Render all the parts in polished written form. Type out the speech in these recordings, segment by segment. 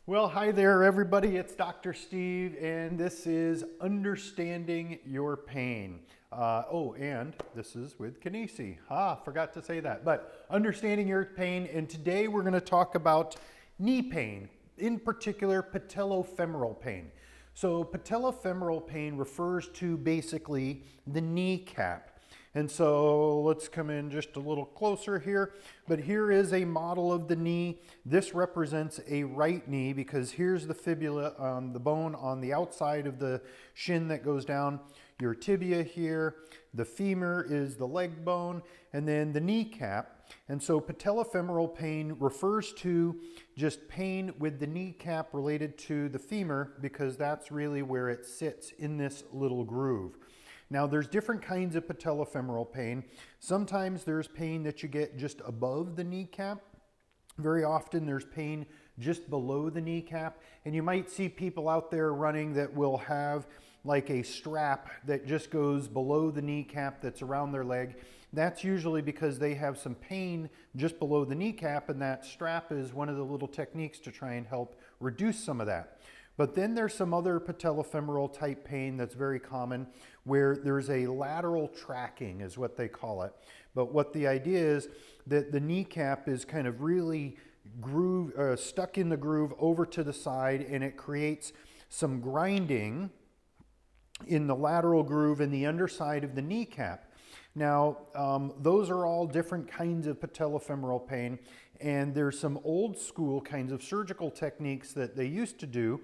Well, hi there, everybody. It's Dr. Steve, and this is Understanding Your Pain. And this is with Kineci. Forgot to say that. But Understanding Your Pain, and today we're going to talk about knee pain, in particular patellofemoral pain. So patellofemoral pain refers to basically the kneecap. And so let's come in just a little closer here. But here is a model of the knee. This represents a right knee because here's the fibula, the bone on the outside of the shin that goes down. Your tibia here, the femur is the leg bone, and then the kneecap. And so patellofemoral pain refers to just pain with the kneecap related to the femur because that's really where it sits in this little groove. Now, there's different kinds of patellofemoral pain. Sometimes there's pain that you get just above the kneecap. Very often there's pain just below the kneecap. And you might see people out there running that will have like a strap that just goes below the kneecap that's around their leg. That's usually because they have some pain just below the kneecap, and that strap is one of the little techniques to try and help reduce some of that. But then there's some other patellofemoral type pain that's very common where there's a lateral tracking is what they call it. But what the idea is that the kneecap is kind of really stuck in the groove over to the side, and it creates some grinding in the lateral groove in the underside of the kneecap. Now, those are all different kinds of patellofemoral pain, and there's some old school kinds of surgical techniques that they used to do.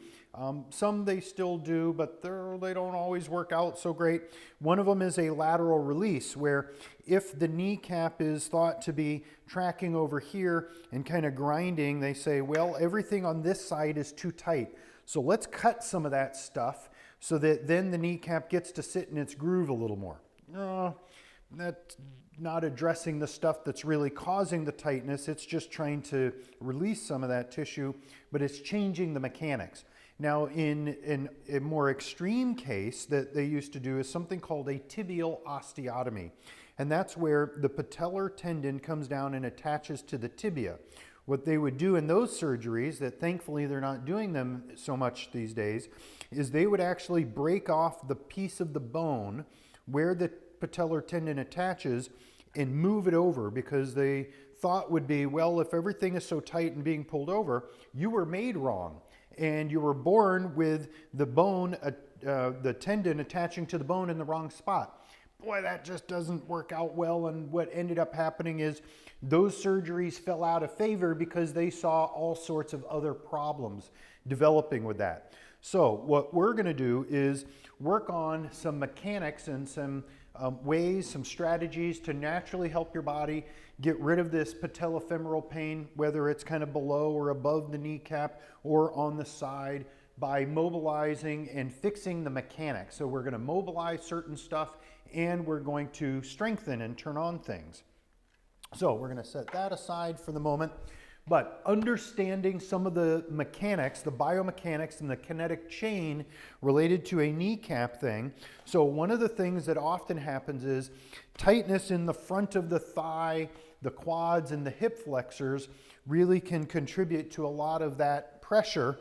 Some they still do, but they don't always work out so great. One of them is a lateral release, where if the kneecap is thought to be tracking over here and kind of grinding, they say, well, everything on this side is too tight. So let's cut some of that stuff so that then the kneecap gets to sit in its groove a little more. That's not addressing the stuff that's really causing the tightness. It's just trying to release some of that tissue, but it's changing the mechanics. Now, in a more extreme case that they used to do is something called a tibial osteotomy. And that's where the patellar tendon comes down and attaches to the tibia. What they would do in those surgeries, that thankfully they're not doing them so much these days, is they would actually break off the piece of the bone where the patellar tendon attaches and move it over, because they thought would be, well, if everything is so tight and being pulled over, you were made wrong and you were born with the bone, the tendon attaching to the bone in the wrong spot. Boy, that just doesn't work out well. And what ended up happening is those surgeries fell out of favor because they saw all sorts of other problems developing with that. So what we're going to do is work on some mechanics and some ways, some strategies to naturally help your body get rid of this patellofemoral pain, whether it's kind of below or above the kneecap or on the side, by mobilizing and fixing the mechanics. So we're going to mobilize certain stuff, and we're going to strengthen and turn on things. So we're going to set that aside for the moment. But understanding some of the mechanics, the biomechanics and the kinetic chain related to a kneecap thing. So one of the things that often happens is tightness in the front of the thigh, the quads, and the hip flexors really can contribute to a lot of that pressure.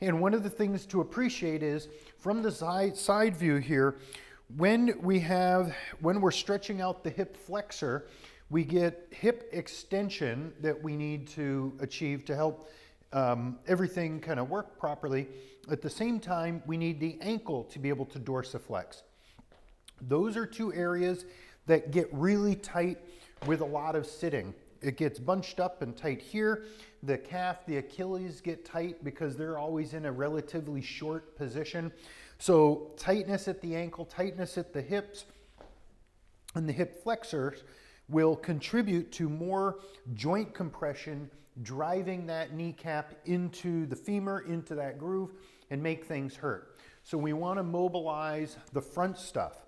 And one of the things to appreciate is from the side view here, when we're stretching out the hip flexor, we get hip extension that we need to achieve to help everything kind of work properly. At the same time, we need the ankle to be able to dorsiflex. Those are two areas that get really tight with a lot of sitting. It gets bunched up and tight here. The calf, the Achilles get tight because they're always in a relatively short position. So tightness at the ankle, tightness at the hips and the hip flexors will contribute to more joint compression, driving that kneecap into the femur, into that groove, and make things hurt. So we want to mobilize the front stuff.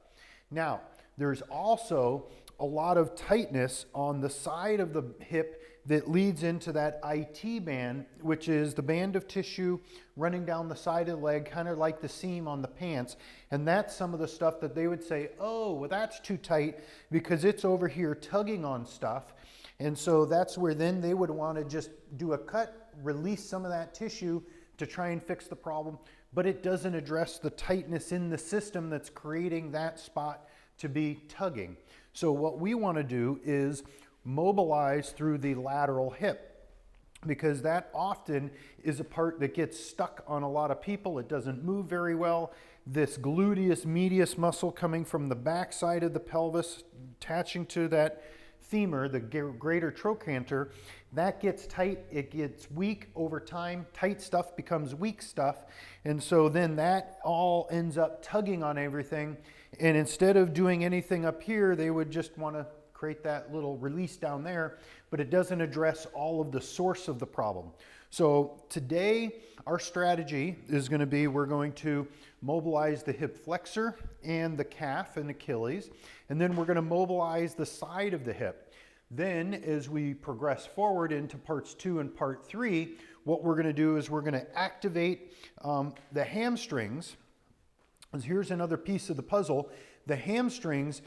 Now, there's also a lot of tightness on the side of the hip that leads into that IT band, which is the band of tissue running down the side of the leg, kind of like the seam on the pants. And that's some of the stuff that they would say, oh, well, that's too tight because it's over here tugging on stuff. And so that's where then they would want to just do a cut, release some of that tissue to try and fix the problem, but it doesn't address the tightness in the system that's creating that spot to be tugging. So what we want to do is mobilize through the lateral hip, because that often is a part that gets stuck on a lot of people. It doesn't move very well. This gluteus medius muscle coming from the back side of the pelvis, attaching to that femur, the greater trochanter, that gets tight, it gets weak over time. Tight stuff becomes weak stuff, and so then that all ends up tugging on everything, and instead of doing anything up here, they would just want to create that little release down there, but it doesn't address all of the source of the problem. So today, our strategy is going to be, we're going to mobilize the hip flexor and the calf and Achilles, and then we're going to mobilize the side of the hip. Then, as we progress forward into parts 2 and part 3, what we're going to do is we're going to activate the hamstrings. Here's another piece of the puzzle. The hamstrings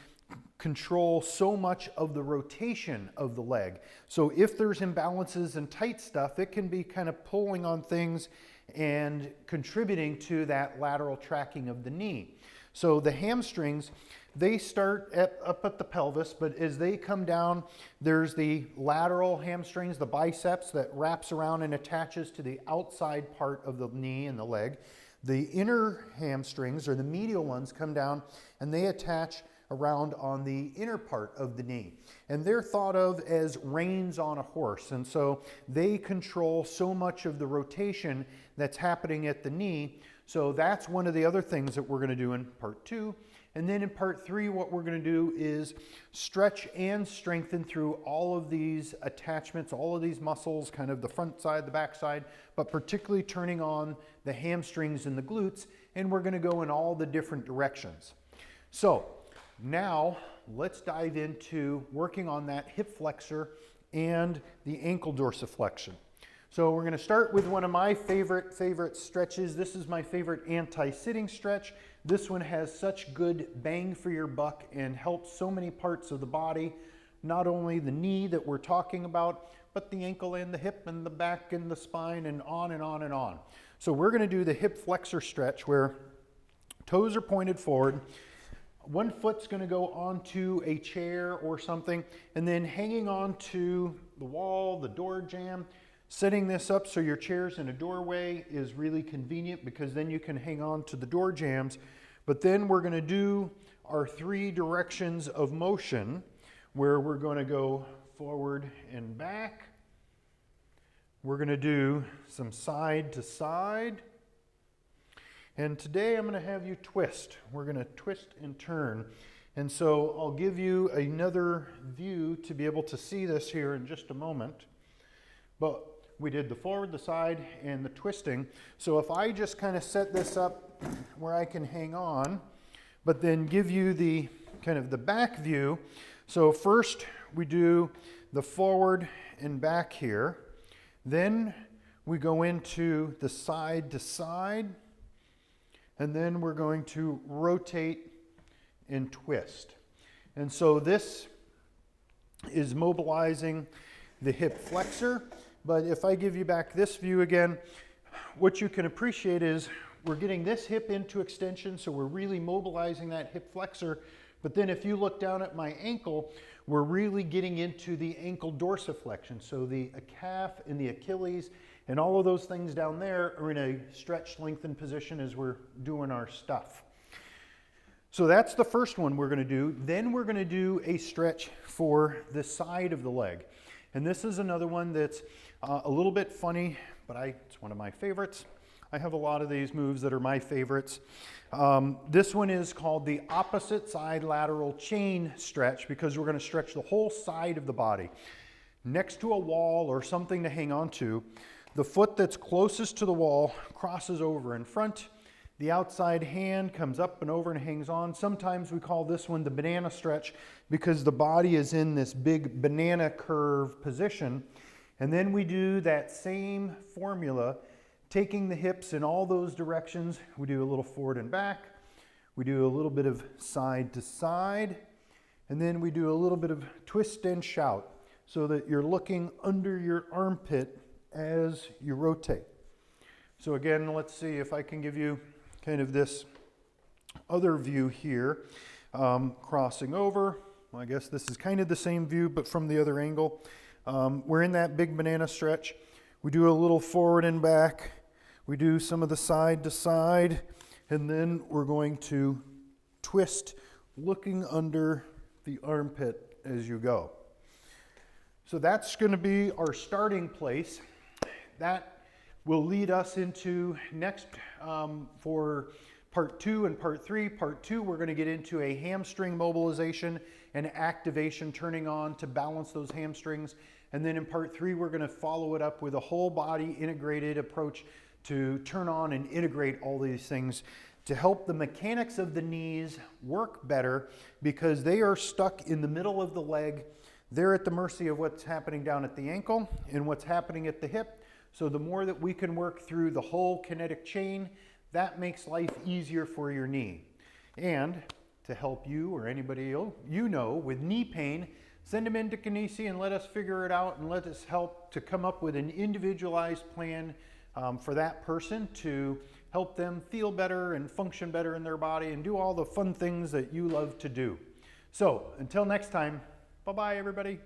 control so much of the rotation of the leg. So if there's imbalances and tight stuff, it can be kind of pulling on things and contributing to that lateral tracking of the knee. So the hamstrings, they start up at the pelvis, but as they come down, there's the lateral hamstrings, the biceps that wraps around and attaches to the outside part of the knee and the leg. The inner hamstrings, or the medial ones, come down and they attach around on the inner part of the knee. And they're thought of as reins on a horse. And so they control so much of the rotation that's happening at the knee. So that's one of the other things that we're going to do in part 2. And then in part 3, what we're going to do is stretch and strengthen through all of these attachments, all of these muscles, kind of the front side, the back side, but particularly turning on the hamstrings and the glutes. And we're going to go in all the different directions. So now let's dive into working on that hip flexor and the ankle dorsiflexion. So we're going to start with one of my favorite stretches. This is my favorite anti-sitting stretch. This one has such good bang for your buck and helps so many parts of the body, not only the knee that we're talking about, but the ankle and the hip and the back and the spine and on and on and on. So we're going to do the hip flexor stretch where toes are pointed forward. One foot's going to go onto a chair or something, and then hanging onto the wall, the door jamb. Setting this up so your chair's in a doorway is really convenient, because then you can hang on to the door jambs. But then we're going to do our 3 directions of motion, where we're going to go forward and back. We're going to do some side to side. And today I'm going to have you twist. We're going to twist and turn. And so I'll give you another view to be able to see this here in just a moment. But we did the forward, the side, and the twisting. So if I just kind of set this up where I can hang on, but then give you the kind of the back view. So first we do the forward and back here. Then we go into the side to side. And then we're going to rotate and twist. And so this is mobilizing the hip flexor. But if I give you back this view again, what you can appreciate is we're getting this hip into extension, so we're really mobilizing that hip flexor. But then if you look down at my ankle, we're really getting into the ankle dorsiflexion. So the calf and the Achilles and all of those things down there are in a stretch, lengthened position as we're doing our stuff. So that's the first one we're going to do. Then we're going to do a stretch for the side of the leg. And this is another one that's a little bit funny, but it's one of my favorites. I have a lot of these moves that are my favorites. This one is called the opposite side lateral chain stretch, because we're going to stretch the whole side of the body. Next to a wall or something to hang on to, the foot that's closest to the wall crosses over in front. The outside hand comes up and over and hangs on. Sometimes we call this one the banana stretch, because the body is in this big banana curve position. And then we do that same formula, taking the hips in all those directions. We do a little forward and back. We do a little bit of side to side. And then we do a little bit of twist and shout, so that you're looking under your armpit as you rotate. So again, let's see if I can give you kind of this other view here. Crossing over, well, I guess this is kind of the same view, but from the other angle. We're in that big banana stretch. We do a little forward and back. We do some of the side to side, and then we're going to twist, looking under the armpit as you go. So that's going to be our starting place. That will lead us into next for part 2 and part 3. Part 2, we're going to get into a hamstring mobilization and activation, turning on to balance those hamstrings. And then in part 3, we're going to follow it up with a whole body integrated approach to turn on and integrate all these things to help the mechanics of the knees work better, because they are stuck in the middle of the leg. They're at the mercy of what's happening down at the ankle and what's happening at the hip. So the more that we can work through the whole kinetic chain, that makes life easier for your knee. And to help you or anybody you know with knee pain, send them into Kineci and let us figure it out, and let us help to come up with an individualized plan for that person to help them feel better and function better in their body and do all the fun things that you love to do. So until next time, bye-bye everybody.